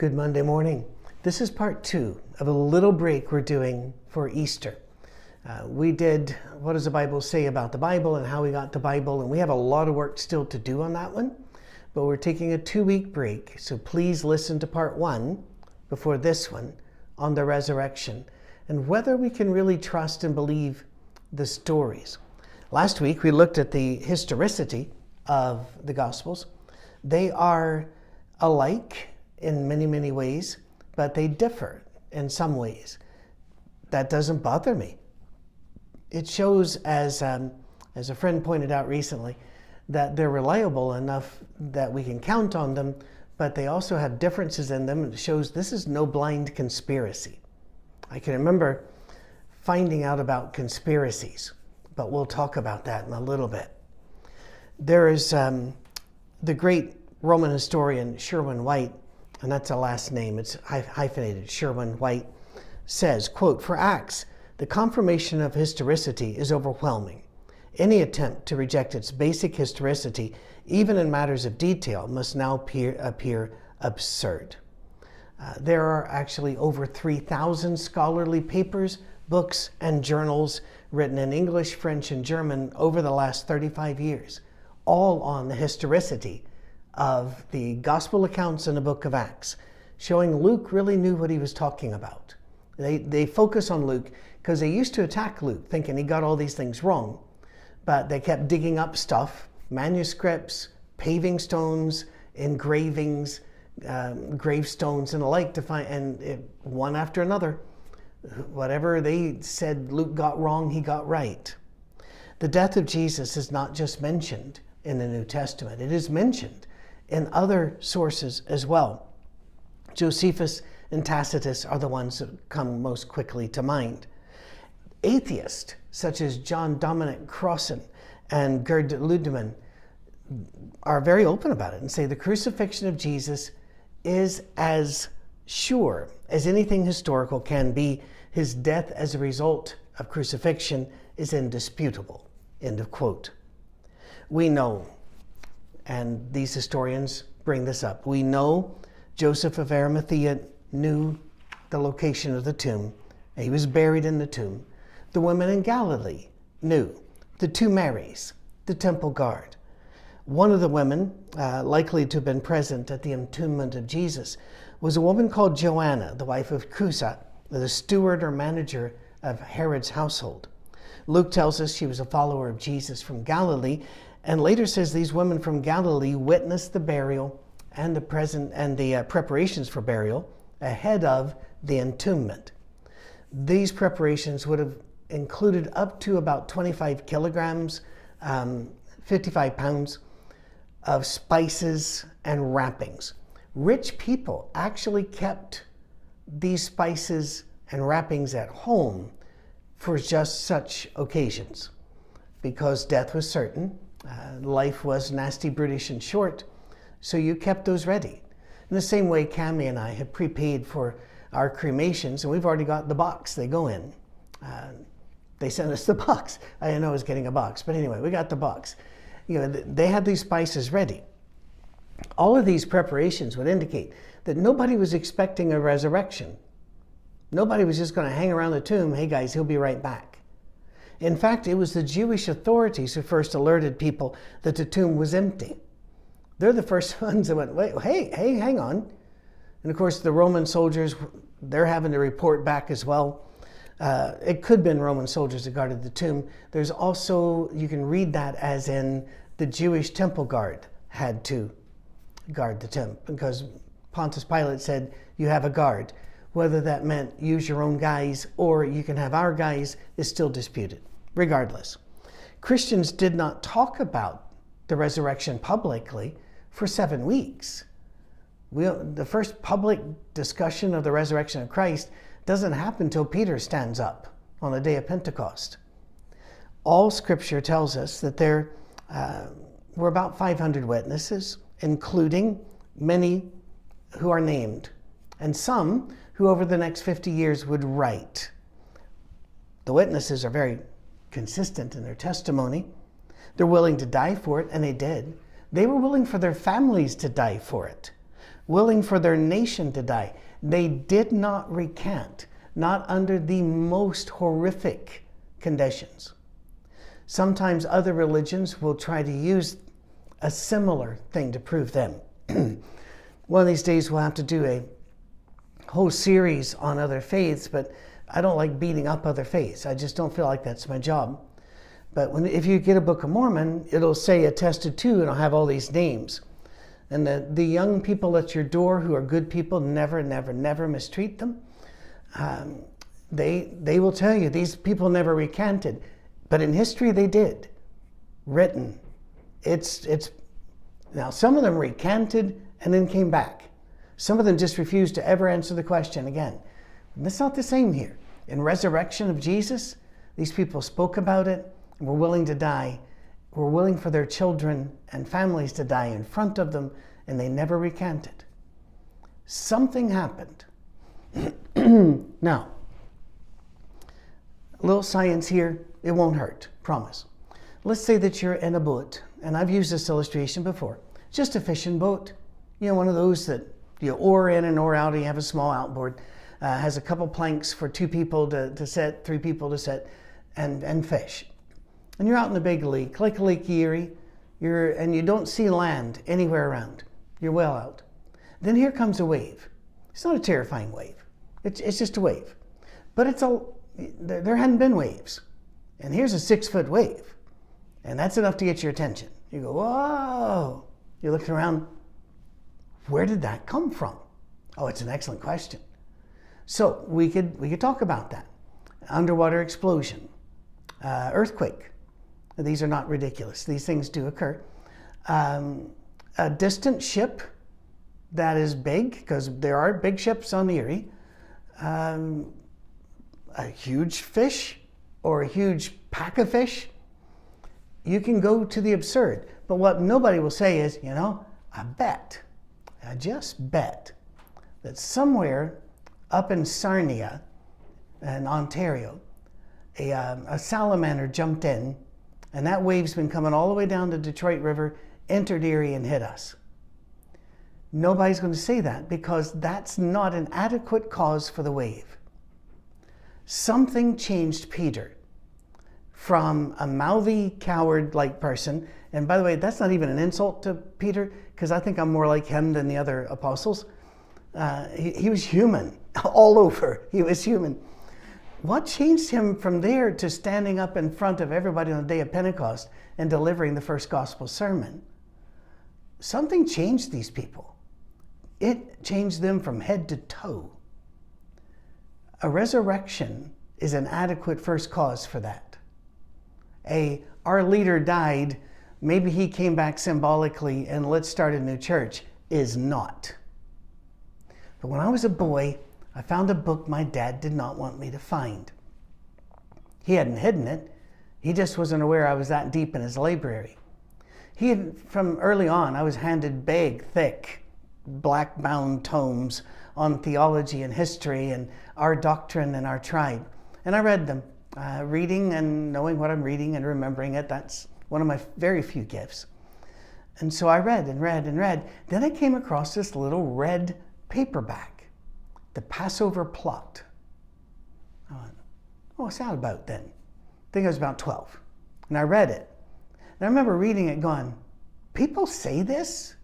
Good Monday morning. This is part 2 of a little break we're doing for Easter. We did what does the Bible say about the Bible and how we got the Bible, and we have a lot of work still to do on that one, but we're taking a 2-week break, so please listen to part 1 before this one on the resurrection and whether we can really trust and believe the stories. Last week we looked at the historicity of the Gospels. They are alike in many, many ways, but they differ in some ways. That doesn't bother me. It shows, as a friend pointed out recently, that they're reliable enough that we can count on them, but they also have differences in them. It shows this is no blind conspiracy. I can remember finding out about conspiracies, but we'll talk about that in a little bit. There is the great Roman historian Sherwin White, and that's a last name, it's hyphenated, Sherwin White, says, quote, "For Acts, the confirmation of historicity is overwhelming. Any attempt to reject its basic historicity, even in matters of detail, must now appear absurd." There are actually over 3,000 scholarly papers, books, and journals written in English, French, and German over the last 35 years, all on the historicity of the gospel accounts in the book of Acts, showing Luke really knew what he was talking about. They focus on Luke because they used to attack Luke thinking he got all these things wrong, but they kept digging up stuff, manuscripts, paving stones, engravings, gravestones and the like to find, and one after another, whatever they said Luke got wrong, he got right. The death of Jesus is not just mentioned in the New Testament, it is mentioned in other sources as well. Josephus and Tacitus are the ones that come most quickly to mind. Atheists such as John Dominic Crossan and Gerd Ludemann are very open about it and say the crucifixion of Jesus is as sure as anything historical can be. His death as a result of crucifixion is indisputable. End of quote. We know, and these historians bring this up, we know Joseph of Arimathea knew the location of the tomb. He was buried in the tomb. The women in Galilee knew. The 2 Marys, the temple guard. One of the women likely to have been present at the entombment of Jesus was a woman called Joanna, the wife of Chuza, the steward or manager of Herod's household. Luke tells us she was a follower of Jesus from Galilee, and later says these women from Galilee witnessed the burial and the preparations for burial ahead of the entombment. These preparations would have included up to about 25 kilograms, 55 pounds of spices and wrappings. Rich people actually kept these spices and wrappings at home for just such occasions because death was certain. Life was nasty, brutish, and short, so you kept those ready. In the same way, Cammie and I have prepaid for our cremations, and we've already got the box they go in. They sent us the box. I didn't know I was getting a box, but anyway, we got the box. They had these spices ready. All of these preparations would indicate that nobody was expecting a resurrection. Nobody was just going to hang around the tomb, hey guys, he'll be right back. In fact, it was the Jewish authorities who first alerted people that the tomb was empty. They're the first ones that went, wait, hey, hang on. And of course, the Roman soldiers, they're having to report back as well. It could have been Roman soldiers that guarded the tomb. There's also, you can read that as in the Jewish temple guard had to guard the tomb because Pontius Pilate said, you have a guard. Whether that meant use your own guys or you can have our guys is still disputed. Regardless, Christians did not talk about the resurrection publicly for 7 weeks. The first public discussion of the resurrection of Christ doesn't happen until Peter stands up on the day of Pentecost. All Scripture tells us that there were about 500 witnesses, including many who are named, and some who over the next 50 years would write. The witnesses are very consistent in their testimony. They're willing to die for it, and they did. They were willing for their families to die for it. willing for their nation to die. They did not recant, not under the most horrific conditions. Sometimes other religions will try to use a similar thing to prove them. One of these days we'll have to do a whole series on other faiths, but I don't like beating up other faiths. I just don't feel like that's my job. But if you get a Book of Mormon, it'll say attested to, and it'll have all these names. And the young people at your door who are good people, never, never, never mistreat them. They will tell you these people never recanted, but in history they did. Written. It's now some of them recanted and then came back. Some of them just refused to ever answer the question again. And that's not the same here. In resurrection of Jesus, these people spoke about it and were willing to die. Were willing for their children and families to die in front of them, and they never recanted. Something happened. Now, a little science here, it won't hurt, promise. Let's say that you're in a boat, and I've used this illustration before. Just a fishing boat, one of those that you oar in and oar out, and you have a small outboard, has a couple planks for 2 people to set, 3 people to set, and fish. And you're out in the big lake, like Lake Erie, and you don't see land anywhere around. You're well out. Then here comes a wave. It's not a terrifying wave. It's just a wave. But there hadn't been waves. And here's a 6-foot wave. And that's enough to get your attention. You go, whoa. You're looking around. Where did that come from? Oh, it's an excellent question. So we could talk about that. Underwater explosion, earthquake. These are not ridiculous. These things do occur. A distant ship that is big, because there are big ships on Erie. A huge fish or a huge pack of fish. You can go to the absurd. But what nobody will say is, I just bet that somewhere up in Sarnia in Ontario, a salamander jumped in, and that wave's been coming all the way down the Detroit River, entered Erie, and hit us. Nobody's going to say that because that's not an adequate cause for the wave. Something changed Peter from a mouthy, coward-like person. And by the way, that's not even an insult to Peter, because I think I'm more like him than the other apostles. He was human all over. He was human. What changed him from there to standing up in front of everybody on the day of Pentecost and delivering the first gospel sermon? Something changed these people. It changed them from head to toe. A resurrection is an adequate first cause for that. Our leader died, maybe he came back symbolically and let's start a new church, is not. But when I was a boy, I found a book my dad did not want me to find. He hadn't hidden it. He just wasn't aware I was that deep in his library. From early on, I was handed big, thick, black-bound tomes on theology and history and our doctrine and our tribe. And I read them, reading and knowing what I'm reading and remembering it. That's one of my very few gifts. And so I read and read and read. Then I came across this little red paperback, The Passover Plot. I went, what's that about then? I think I was about 12. And I read it. And I remember reading it going, people say this?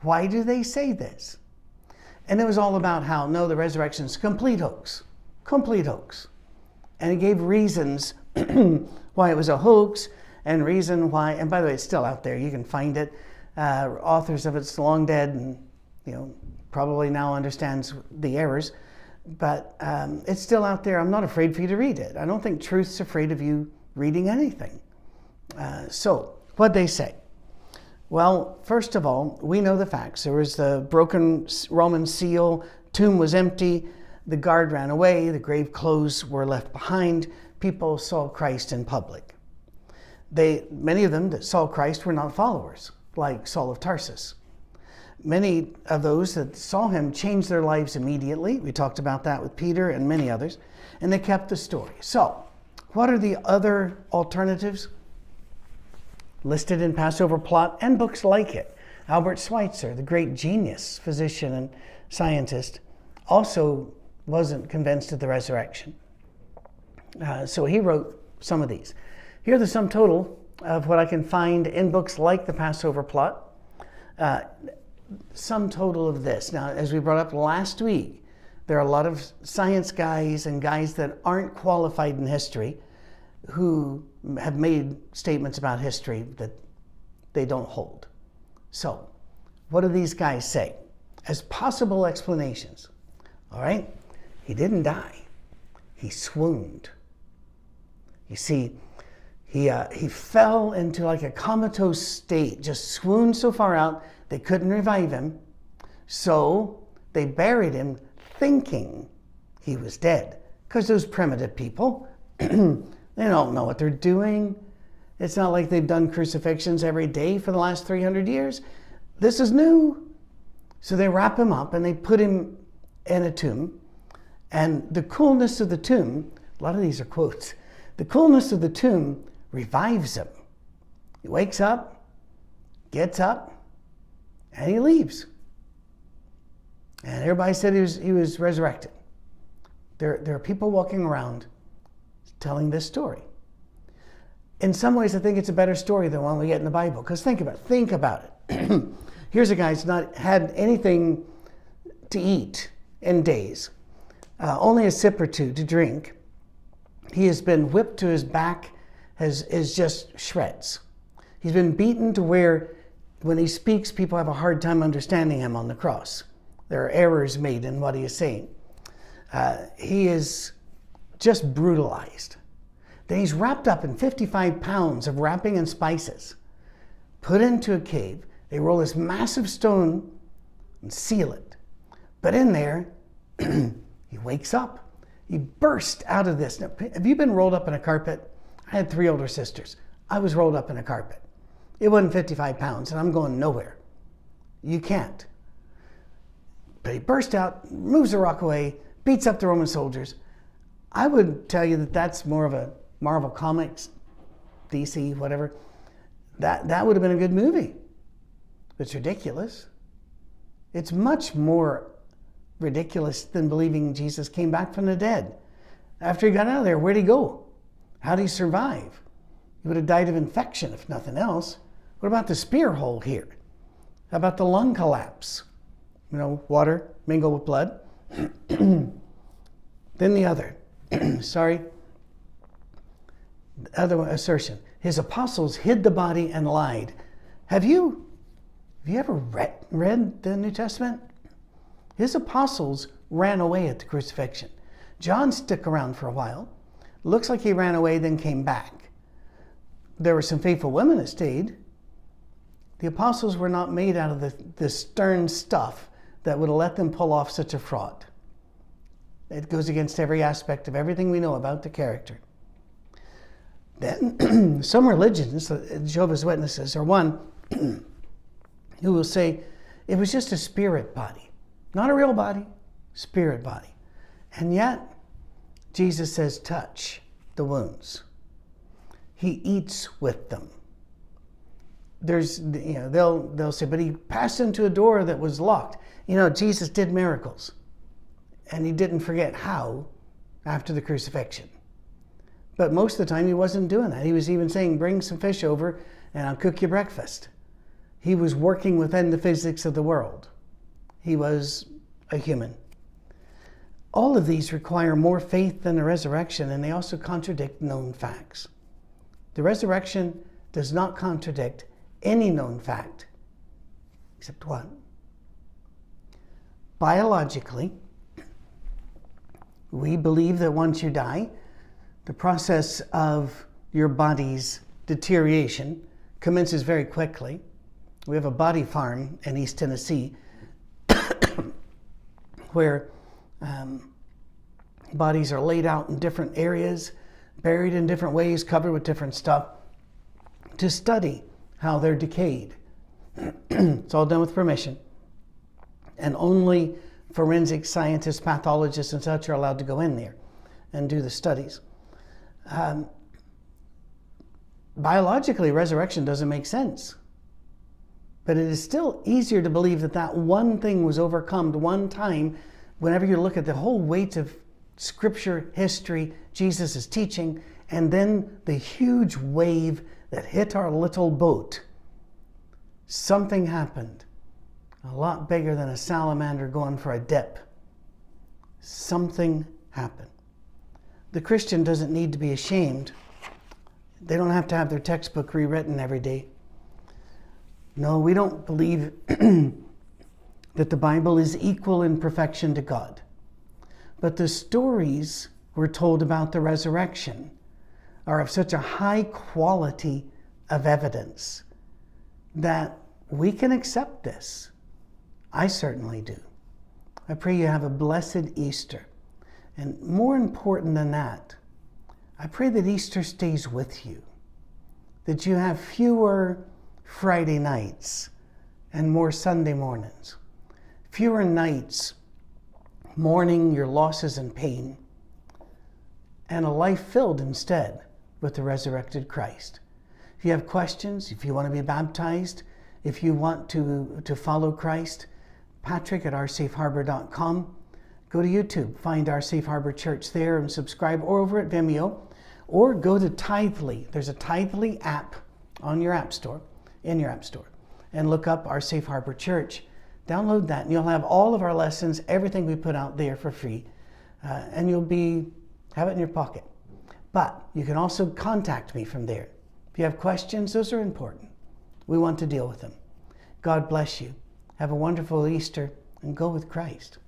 Why do they say this? And it was all about how, no, the resurrection is complete hoax. Complete hoax. And it gave reasons why it was a hoax and reason why, and by the way, it's still out there. You can find it. Authors of it's long dead and, probably now understands the errors. But it's still out there. I'm not afraid for you to read it. I don't think truth's afraid of you reading anything. So, what'd they say? Well, first of all, we know the facts. There was the broken Roman seal, tomb was empty, the guard ran away, the grave clothes were left behind, people saw Christ in public. Many of them that saw Christ were not followers, like Saul of Tarsus. Many of those that saw him changed their lives immediately. We talked about that with Peter and many others, and they kept the story. So, what are the other alternatives listed in Passover Plot and books like it? Albert Schweitzer, the great genius, physician and scientist, also wasn't convinced of the resurrection. So he wrote some of these. Here's the sum total of what I can find in books like The Passover Plot. Sum total of this. Now, as we brought up last week, there are a lot of science guys and guys that aren't qualified in history who have made statements about history that they don't hold. So, what do these guys say as possible explanations? All right, he didn't die. He swooned. You see, he fell into like a comatose state, just swooned so far out they couldn't revive him. So they buried him thinking he was dead. Because those primitive people, they don't know what they're doing. It's not like they've done crucifixions every day for the last 300 years. This is new. So they wrap him up and they put him in a tomb. And the coolness of the tomb, a lot of these are quotes, the coolness of the tomb revives him. He wakes up, gets up, and he leaves. And everybody said he was resurrected. There are people walking around telling this story. In some ways, I think it's a better story than one we get in the Bible. Because think about it. Here's a guy who's not had anything to eat in days, only a sip or two to drink. He has been whipped to his back, is just shreds. He's been beaten to where when he speaks, people have a hard time understanding him on the cross. There are errors made in what he is saying. He is just brutalized. Then he's wrapped up in 55 pounds of wrapping and spices, put into a cave. They roll this massive stone and seal it. But in there, he wakes up. He burst out of this. Now, have you been rolled up in a carpet? I had 3 older sisters. I was rolled up in a carpet. It wasn't 55 pounds, and I'm going nowhere. You can't. But he burst out, moves the rock away, beats up the Roman soldiers. I would tell you that that's more of a Marvel Comics, DC, whatever. That would have been a good movie. It's ridiculous. It's much more ridiculous than believing Jesus came back from the dead. After he got out of there, where'd he go? How'd he survive? He would have died of infection, if nothing else. What about the spear hole here? How about the lung collapse? Water mingled with blood. Then the other, the other assertion. His apostles hid the body and lied. Have you ever read the New Testament? His apostles ran away at the crucifixion. John stuck around for a while. Looks like he ran away, then came back. There were some faithful women that stayed. The apostles were not made out of the stern stuff that would have let them pull off such a fraud. It goes against every aspect of everything we know about the character. Then some religions, Jehovah's Witnesses, are one who will say it was just a spirit body. Not a real body, spirit body. And yet, Jesus says, touch the wounds. He eats with them. They'll say, but he passed into a door that was locked. Jesus did miracles. And he didn't forget how after the crucifixion. But most of the time he wasn't doing that. He was even saying, bring some fish over and I'll cook you breakfast. He was working within the physics of the world. He was a human. All of these require more faith than the resurrection, and they also contradict known facts. The resurrection does not contradict any known fact, except one. Biologically, we believe that once you die, the process of your body's deterioration commences very quickly. We have a body farm in East Tennessee where bodies are laid out in different areas, buried in different ways, covered with different stuff, to study how they're decayed. It's all done with permission. And only forensic scientists, pathologists, and such are allowed to go in there and do the studies. Biologically, resurrection doesn't make sense. But it is still easier to believe that that one thing was overcome one time whenever you look at the whole weight of Scripture, history, Jesus' teaching, and then the huge wave that hit our little boat. Something happened, a lot bigger than a salamander going for a dip. Something happened. The Christian doesn't need to be ashamed. They don't have to have their textbook rewritten every day. No, we don't believe that the Bible is equal in perfection to God. But the stories we're told about the resurrection are of such a high quality of evidence that we can accept this. I certainly do. I pray you have a blessed Easter. And more important than that, I pray that Easter stays with you, that you have fewer Friday nights and more Sunday mornings, fewer nights mourning your losses and pain, and a life filled instead with the resurrected Christ. If you have questions, if you want to be baptized, if you want to follow Christ, patrick@oursafeharbor.com. Go to YouTube, find Our Safe Harbor Church there and subscribe, or over at Vimeo, or go to Tithely. There's a Tithely app on your app store, in your app store, and look up Our Safe Harbor Church. Download that and you'll have all of our lessons, everything we put out there for free, and you'll have it in your pocket. But you can also contact me from there. If you have questions, those are important. We want to deal with them. God bless you. Have a wonderful Easter and go with Christ.